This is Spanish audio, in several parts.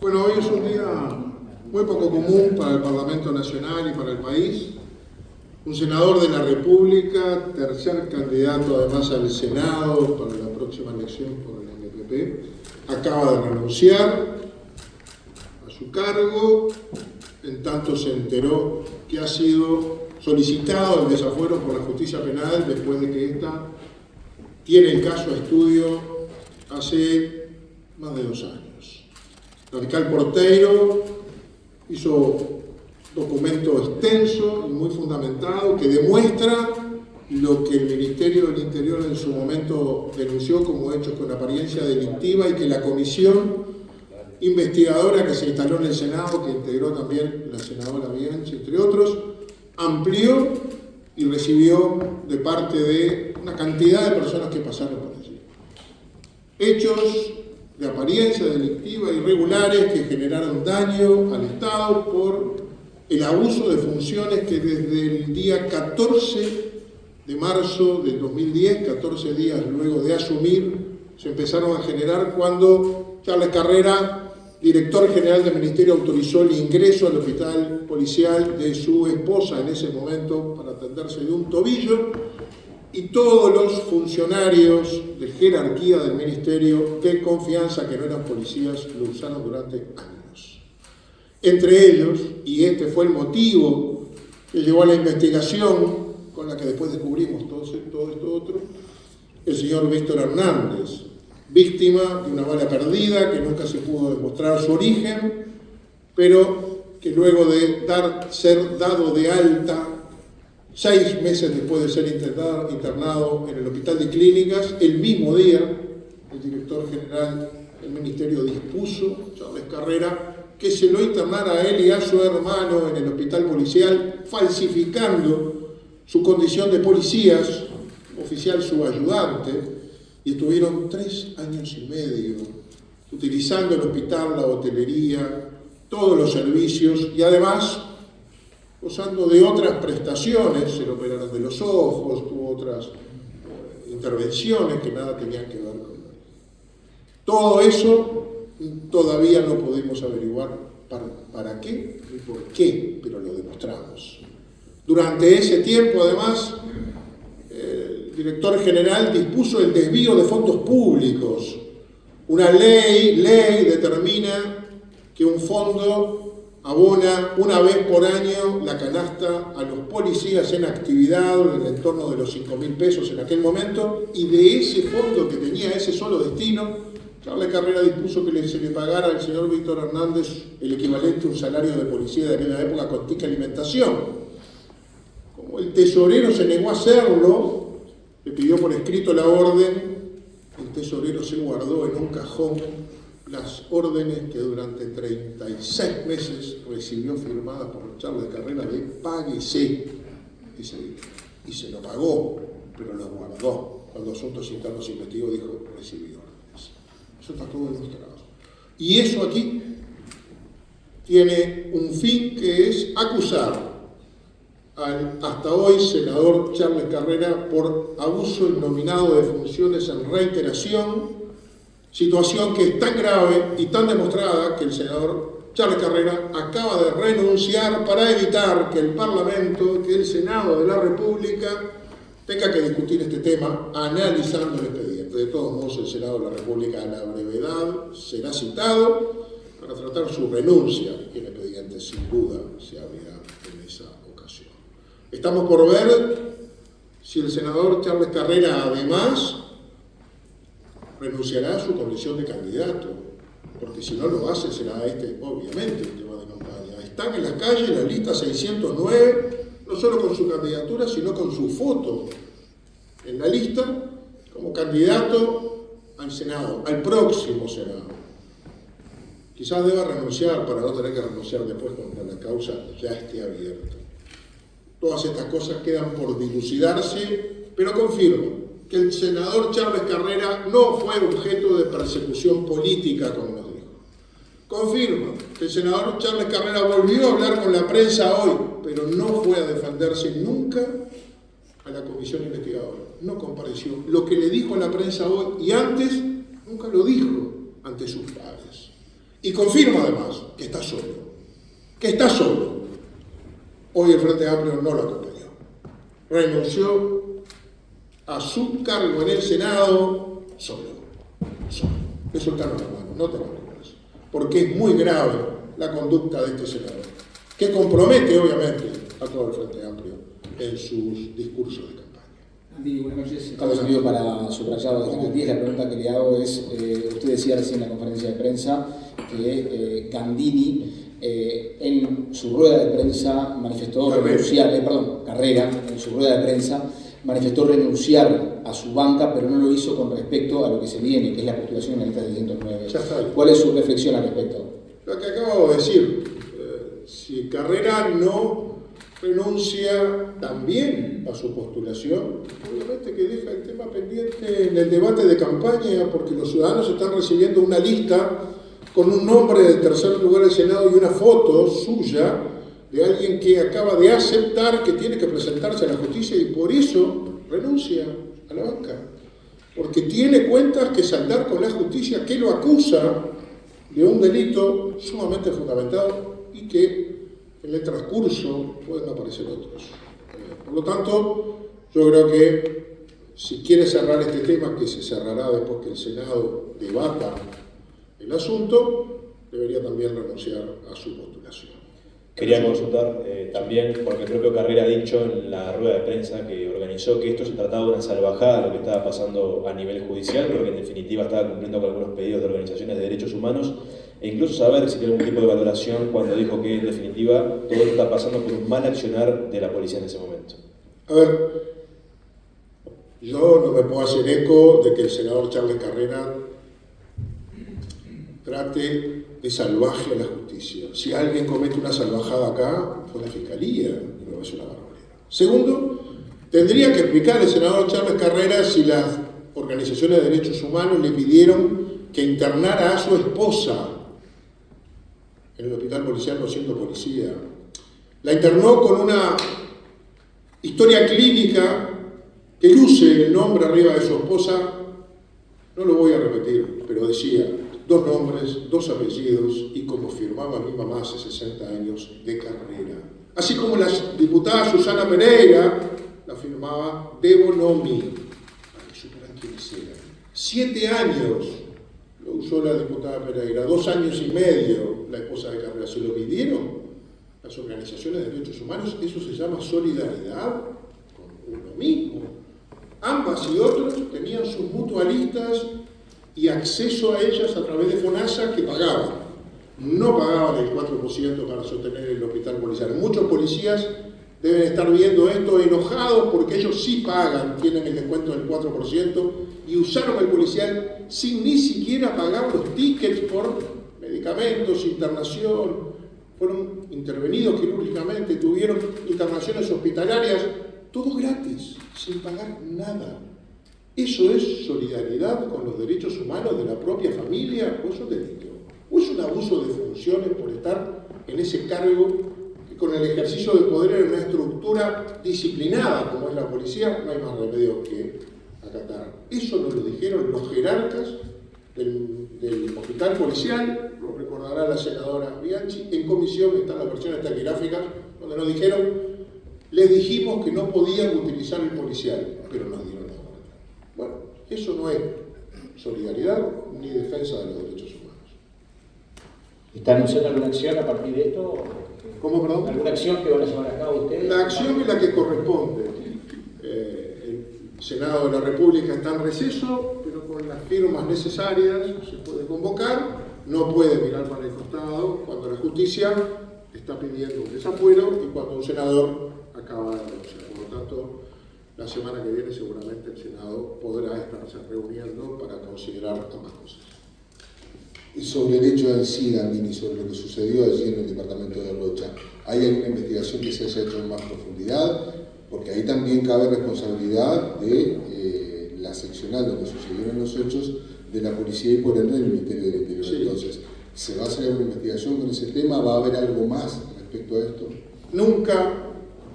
Bueno, hoy es un día muy poco común para el Parlamento Nacional y para el país. Un senador de la República, tercer candidato además al Senado para la próxima elección por el MPP, acaba de renunciar a su cargo, en tanto se enteró que ha sido solicitado el desafuero por la justicia penal después de que ésta tiene el caso a estudio hace más de 2 años. El fiscal Porteiro hizo un documento extenso y muy fundamentado que demuestra lo que el Ministerio del Interior en su momento denunció como hechos con apariencia delictiva y que la comisión investigadora que se instaló en el Senado, que integró también la senadora Bianchi, entre otros, amplió y recibió de parte de una cantidad de personas que pasaron por allí. Hechos de apariencia delictiva, irregulares, que generaron daño al Estado por el abuso de funciones que desde el día 14 de marzo del 2010, 14 días luego de asumir, se empezaron a generar cuando Charles Carrera, director general del Ministerio, autorizó el ingreso al hospital policial de su esposa en ese momento para atenderse de un tobillo, y todos los funcionarios de jerarquía del Ministerio de confianza que no eran policías lo usaron durante años. Entre ellos, y este fue el motivo que llevó a la investigación con la que después descubrimos todo esto otro, el señor Víctor Hernández, víctima de una bala perdida que nunca se pudo demostrar su origen, pero que luego de ser dado de alta 6 meses después de ser internado en el Hospital de Clínicas, el mismo día, el director general del Ministerio dispuso, Charles Carrera, que se lo internara a él y a su hermano en el hospital policial, falsificando su condición de policías, oficial subayudante, y estuvieron 3 años y medio utilizando el hospital, la hotelería, todos los servicios y además gozando de otras prestaciones. Se le operaron de los ojos, tuvo otras intervenciones que nada tenían que ver con él. Todo eso todavía no podemos averiguar para qué y por qué, pero lo demostramos. Durante ese tiempo, además, el director general dispuso el desvío de fondos públicos. Una ley determina que un fondo abona una vez por año la canasta a los policías en actividad en el entorno de los 5.000 pesos en aquel momento, y de ese fondo que tenía ese solo destino, Charles Carrera dispuso que se le pagara al señor Víctor Hernández el equivalente a un salario de policía de aquella época con tica alimentación. Como el tesorero se negó a hacerlo, le pidió por escrito la orden, el tesorero se guardó en un cajón las órdenes que durante 36 meses recibió firmadas por Charles Carrera de páguese ese dinero. Y se lo pagó, pero lo guardó. Cuando Asuntos Internos investigó, dijo, recibí órdenes. Eso está todo demostrado. Y eso aquí tiene un fin, que es acusar al hasta hoy senador Charles Carrera por abuso innominado de funciones en reiteración, situación que es tan grave y tan demostrada que el senador Charles Carrera acaba de renunciar para evitar que el Parlamento, que el Senado de la República tenga que discutir este tema analizando el expediente. De todos modos, el Senado de la República a la brevedad será citado para tratar su renuncia, que el expediente sin duda se abrirá en esa ocasión. Estamos por ver si el senador Charles Carrera además renunciará a su condición de candidato, porque si no lo hace será obviamente el tema de campaña. Están en la calle, en la lista 609, no solo con su candidatura, sino con su foto en la lista como candidato al Senado, al próximo Senado. Quizás deba renunciar para no tener que renunciar después cuando la causa ya esté abierta. Todas estas cosas quedan por dilucidarse, pero confirmo que el senador Charles Carrera no fue objeto de persecución política, como nos dijo. Confirmo que el senador Charles Carrera volvió a hablar con la prensa hoy, pero no fue a defenderse nunca a la comisión investigadora. No compareció. Lo que le dijo a la prensa hoy y antes, nunca lo dijo ante sus padres. Y confirma además que está solo. Que está solo. Hoy el Frente Amplio no lo acompañó. Renunció a su cargo en el Senado solo. Le soltaron la mano, no te preocupes. Porque es muy grave la conducta de este senador, que compromete obviamente a todo el Frente Amplio en sus discursos de campaña. Andy, buenas noches. Carlos Amigo para Subrayar los Detectives. La pregunta que le hago es, usted decía recién en la conferencia de prensa que Gandini en su rueda de prensa manifestó renunciar, Carrera, en su rueda de prensa manifestó renunciar a su banca, pero no lo hizo con respecto a lo que se viene, que es la postulación en la lista 609. ¿Cuál es su reflexión al respecto? Lo que acabo de decir, si Carrera no renuncia también a su postulación, obviamente que deja el tema pendiente en el debate de campaña, porque los ciudadanos están recibiendo una lista con un nombre de tercer lugar del Senado y una foto suya de alguien que acaba de aceptar que tiene que presentarse a la justicia y por eso renuncia a la banca, porque tiene cuentas que saldar con la justicia que lo acusa de un delito sumamente fundamentado y que en el transcurso pueden aparecer otros. Por lo tanto, yo creo que si quiere cerrar este tema, que se cerrará después que el Senado debata el asunto, debería también renunciar a su postulación. Quería consultar también, porque el propio Carrera ha dicho en la rueda de prensa que organizó que esto se trataba de una salvajada lo que estaba pasando a nivel judicial, porque en definitiva estaba cumpliendo con algunos pedidos de organizaciones de derechos humanos, e incluso saber si tiene algún tipo de valoración cuando dijo que en definitiva todo esto está pasando por un mal accionar de la policía en ese momento. A ver, yo no me puedo hacer eco de que el senador Charles Carrera trate de salvaje a la justicia. Si alguien comete una salvajada acá, fue la Fiscalía, y no es una barbaridad. Segundo, tendría que explicar el senador Charles Carrera si las organizaciones de derechos humanos le pidieron que internara a su esposa en el hospital policial no siendo policía. La internó con una historia clínica que luce el nombre arriba de su esposa, no lo voy a repetir, pero decía 2 nombres, 2 apellidos y como firmaba mi mamá hace 60 años, de Carrera. Así como la diputada Susana Pereira la firmaba de Bonomi, para que supieran quiénes eran. 7 años lo usó la diputada Pereira, 2 años y medio la esposa de Carrera. ¿Se lo pidieron las organizaciones de derechos humanos? Eso se llama solidaridad con uno mismo. Ambas y otros tenían sus mutualistas y acceso a ellas a través de FONASA que pagaban. No pagaban el 4% para sostener el hospital policial. Muchos policías deben estar viendo esto enojados porque ellos sí pagan, tienen el descuento del 4% y usaron el policial sin ni siquiera pagar los tickets por medicamentos, internación, fueron intervenidos quirúrgicamente, tuvieron internaciones hospitalarias, todo gratis, sin pagar nada. ¿Eso es solidaridad con los derechos humanos de la propia familia o es un delito? ¿O es un abuso de funciones por estar en ese cargo que con el ejercicio de poder en una estructura disciplinada como es la policía no hay más remedio que acatar? Eso nos lo dijeron los jerarcas del hospital policial, lo recordará la senadora Bianchi, en comisión están las versiones taquigráficas donde nos dijeron, les dijimos que no podían utilizar el policial, pero nos dieron la orden. Bueno, eso no es solidaridad ni defensa de los derechos humanos. ¿Está anunciando alguna acción a partir de esto? ¿Cómo, perdón? ¿Alguna acción que van a llevar a cabo ustedes? La acción es la que corresponde. El Senado de la República está en receso, pero con las firmas necesarias se puede convocar, no puede mirar para el costado cuando la justicia está pidiendo un desafuero y cuando un senador acaba de renunciar. Por lo tanto, la semana que viene seguramente el Senado podrá estarse reuniendo para considerar ambas cosas. Y sobre el hecho en sí, Gandini, sobre lo que sucedió allí en el departamento de Rocha, ¿hay alguna investigación que se haya hecho en más profundidad? Porque ahí también cabe responsabilidad de la seccional donde sucedieron los hechos de la policía y por ende del Ministerio del Interior. Sí. Entonces, ¿se va a hacer una investigación con ese tema? ¿Va a haber algo más respecto a esto? Nunca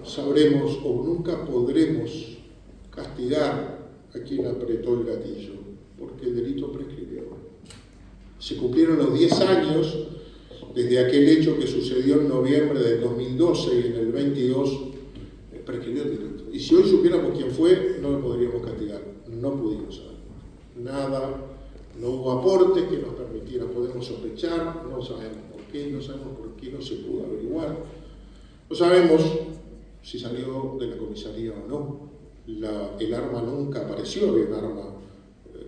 sabremos o nunca podremos castigar a quien apretó el gatillo, porque el delito prescribió. Se cumplieron los 10 años desde aquel hecho que sucedió en noviembre del 2012 y en el 22 prescribió el delito. Y si hoy supiéramos quién fue, no lo podríamos castigar. No pudimos saber. Nada, no hubo aportes que nos permitieran, podemos sospechar, no sabemos por qué, no sabemos por qué no se pudo averiguar. No sabemos si salió de la comisaría o no. El arma nunca apareció, había un arma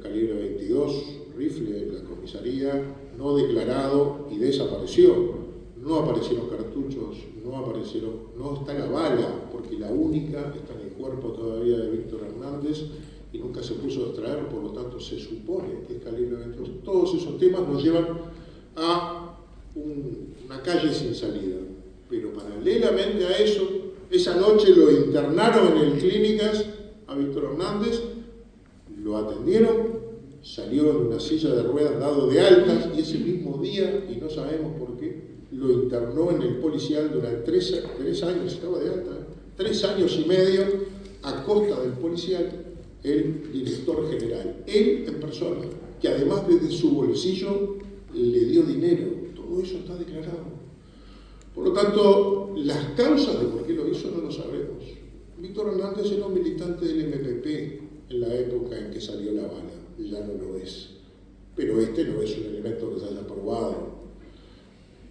calibre 22, rifle en la comisaría, no declarado y desapareció. No aparecieron cartuchos, no está la bala, porque la única está en el cuerpo todavía de Víctor Hernández y nunca se puso a extraer, por lo tanto se supone que es calibre 22. Todos esos temas nos llevan a una calle sin salida. Pero paralelamente a eso, esa noche lo internaron en el Clínicas a Víctor Hernández, lo atendieron, salió en una silla de ruedas dado de altas y ese mismo día, y no sabemos por qué, lo internó en el policial durante 3 años, estaba de alta, 3 años y medio, a costa del policial, el director general, él en persona, que además desde su bolsillo le dio dinero. Todo eso está declarado. Por lo tanto, las causas de por qué lo hizo no lo sabemos. Víctor Hernández era un militante del MPP en la época en que salió la bala, ya no lo es. Pero este no es un elemento que se haya probado.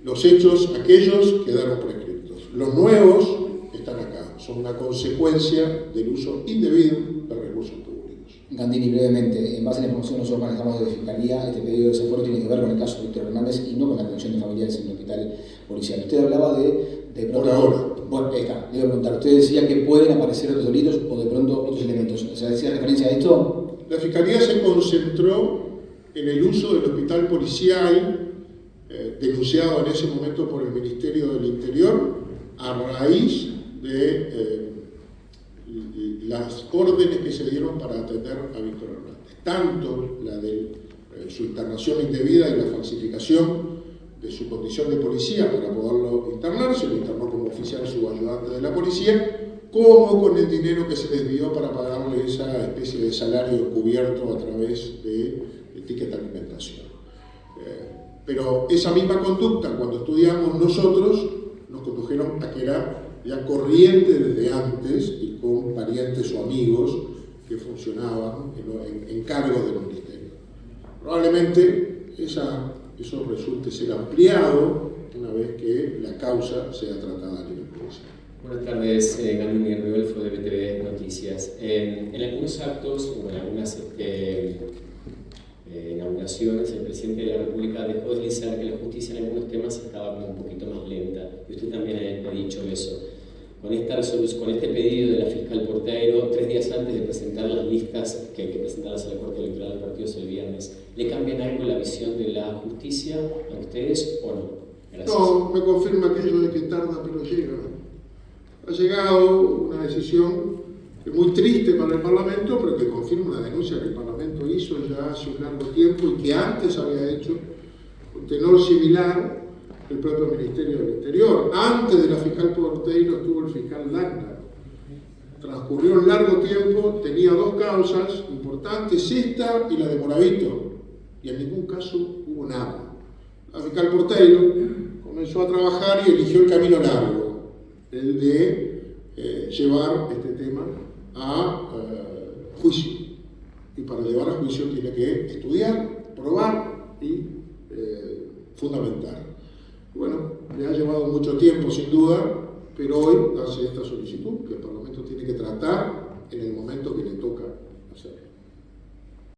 Los hechos, aquellos, quedaron prescriptos. Los nuevos están acá, son una consecuencia del uso indebido de recursos públicos. Gandini, brevemente, en base a la información que nosotros manejamos de Fiscalía, este pedido de desafuero tiene que ver con el caso de Víctor Hernández y no con la atención de familiares en el hospital policial. Usted hablaba de pronto... Por ahora. Bueno, ahí está, le iba a preguntar. Usted decía que pueden aparecer otros delitos o de pronto otros elementos. ¿Se hacía referencia a esto? La Fiscalía se concentró en el uso del hospital policial denunciado en ese momento por el Ministerio del Interior a raíz de las órdenes que se dieron para atender a Víctor Hernández. Tanto la de su internación indebida y la falsificación de su condición de policía para poderlo internar, se lo internó como oficial subayudante de la policía, como con el dinero que se desvió para pagarle esa especie de salario cubierto a través del ticket de alimentación. Pero esa misma conducta, cuando estudiamos nosotros, nos condujeron a que era ya corriente desde antes y con parientes o amigos que funcionaban en cargos del ministerio. Probablemente eso resulte ser ampliado una vez que la causa sea tratada a nivel policial. Buenas tardes, Gandini Riolfo de BTV Noticias. En algunos actos o en algunas inauguraciones, el presidente de la República dejó deslizar que la justicia en algunos temas estaba como un poquito más lenta. Y usted también ha dicho eso. Con este pedido de la fiscal Porteiro, 3 días antes de presentar las listas que hay que presentarlas a la Corte Electoral del partido el viernes, ¿le cambian algo la visión de la justicia a ustedes o no? Gracias. No, me confirma aquello de que tarda pero llega. Ha llegado una decisión muy triste para el Parlamento, pero que confirma una denuncia que el Parlamento hizo ya hace un largo tiempo y que antes había hecho un tenor similar el propio Ministerio del Interior. Antes de la fiscal Porteiro estuvo el fiscal Dagna. Transcurrió un largo tiempo, tenía 2 causas importantes, esta y la de Moravito, y en ningún caso hubo nada. La fiscal Porteiro comenzó a trabajar y eligió el camino largo, el de llevar este tema a juicio. Y para llevar a juicio tiene que estudiar, probar y fundamentar. Bueno, le ha llevado mucho tiempo sin duda, pero hoy hace esta solicitud que el Parlamento tiene que tratar en el momento